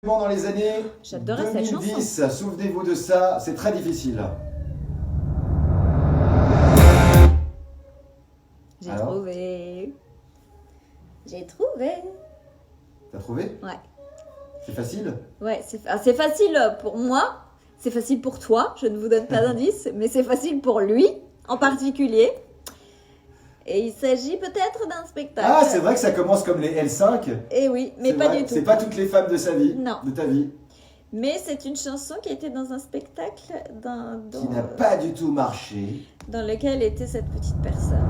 Dans les années J'adorais cette 2010, souvenez-vous de ça, c'est très difficile. J'ai Alors trouvé. J'ai trouvé. T'as trouvé? Ouais. C'est facile? Ouais, c'est facile pour moi. C'est facile pour toi. Je ne vous donne pas d'indice, mais c'est facile pour lui en particulier. Et il s'agit peut-être d'un spectacle. Ah, c'est vrai que ça commence comme les L5. Eh oui, mais C'est pas vrai, du tout. c'est pas toutes les femmes de sa vie, Non. de ta vie. Mais c'est une chanson qui était dans un spectacle Qui n'a pas du tout marché. dans lequel était cette petite personne.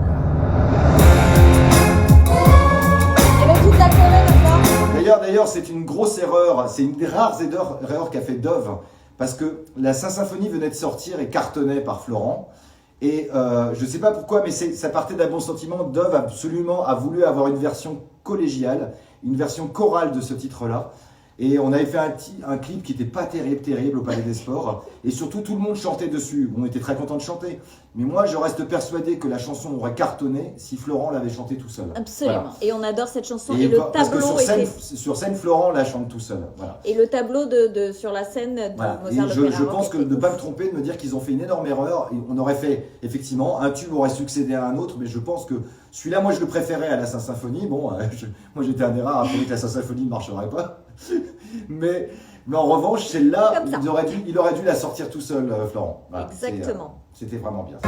Il y avait toute la choré comme ça. D'ailleurs, c'est une grosse erreur. C'est une des rares erreurs qu'a fait Dove. Parce que la Saint-Symphonie venait de sortir et cartonnait par Florent. Et je ne sais pas pourquoi, mais ça partait d'un bon sentiment. Dove absolument a voulu avoir une version collégiale, une version chorale de ce titre-là. Et on avait fait un clip qui n'était pas terrible au Palais des Sports. Et surtout, tout le monde chantait dessus. On était très contents de chanter. Mais moi, je reste persuadé que la chanson aurait cartonné si Florent l'avait chantée tout seul. Absolument. Voilà. Et on adore cette chanson. Et le parce tableau que sur scène, Florent la chante tout seul. Voilà. Et le tableau sur la scène de Mozart l'Opéra. Je pense que de ne pas me tromper, de me dire qu'ils ont fait une énorme erreur. On aurait fait, effectivement, un tube aurait succédé à un autre. Mais je pense que celui-là, moi, je le préférais à la Saint-Symphonie. Bon, moi, j'étais un des rares à trouver que la Saint-Symphonie ne marcherait pas. Mais en revanche, celle-là, il aurait dû la sortir tout seul, Florent. Voilà, exactement. C'était vraiment bien.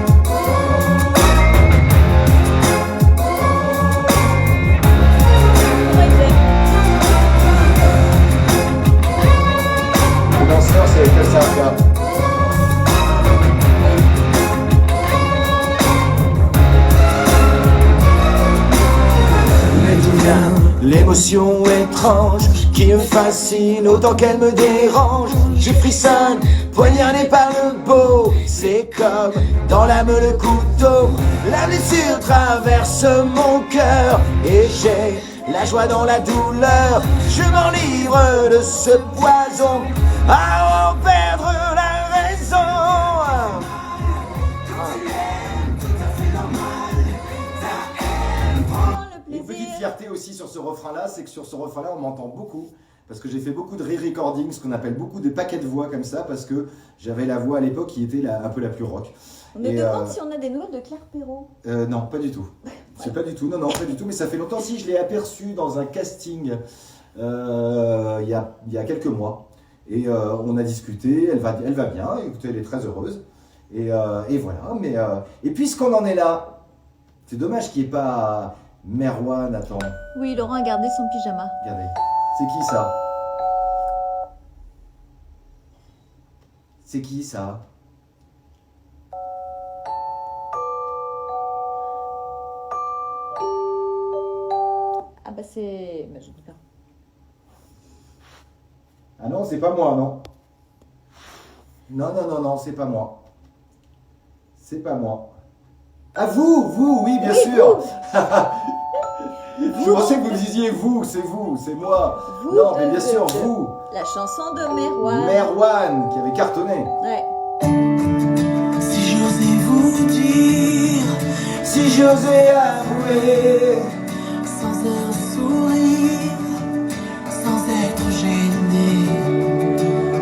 Le danseur, c'est Kassarka. L'émotion étrange qui me fascine autant qu'elle me dérange. Je frissonne, poignardé par le beau. C'est comme dans l'âme le couteau. La blessure traverse mon cœur et j'ai la joie dans la douleur. Je m'enivre de ce poison à en perdre la raison. Une petite fierté aussi sur ce refrain-là, c'est que sur ce refrain-là, on m'entend beaucoup. Parce que j'ai fait beaucoup de re-recording, ce qu'on appelle beaucoup des paquets de voix comme ça, parce que j'avais la voix à l'époque qui était un peu la plus rock. On me demande si on a des nouvelles de Claire Perrault. Non, pas du tout. C'est pas du tout, non, pas du tout. Mais ça fait longtemps. Si, je l'ai aperçue dans un casting il y a quelques mois. Et on a discuté, elle va bien, écoutez, elle est très heureuse. Et voilà. Et puisqu'on en est là, c'est dommage qu'il n'y ait pas Merwan, attends. Oui, Laurent a gardé son pyjama. Regardez, c'est qui ça? C'est qui ça? Ah bah c'est... Bah, je dis pas. Ah non, c'est pas moi, non. Non, c'est pas moi. C'est pas moi. Ah vous, oui, bien sûr. Je pensais que vous me disiez vous, c'est moi. Vous non, mais bien sûr, vous. La chanson de Merwan. Merwan, qui avait cartonné. Ouais. Si j'osais vous dire, si j'osais avouer, sans un sourire, sans être gêné,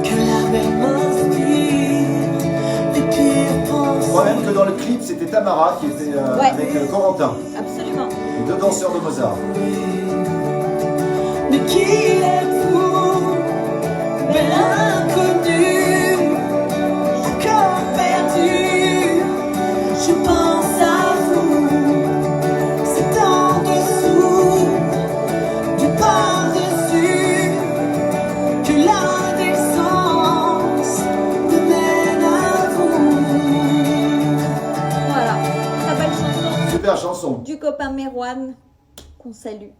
que la mer m'inspire les pires Je pensées. crois même que dans le clip, c'était Tamara qui était avec Corentin. Absolument. Les deux danseurs de Mozart. Mais qui êtes-vous, belle inconnue, encore perdue? Je pense à vous, c'est en dessous du par-dessus que la décence me mène à vous. Voilà. Très belle chanson. Super chanson. Du copain Merwan qu'on salue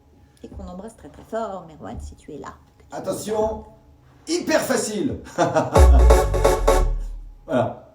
et qu'on embrasse très très fort. Merwan, si tu es là. Attention, hyper facile. Voilà.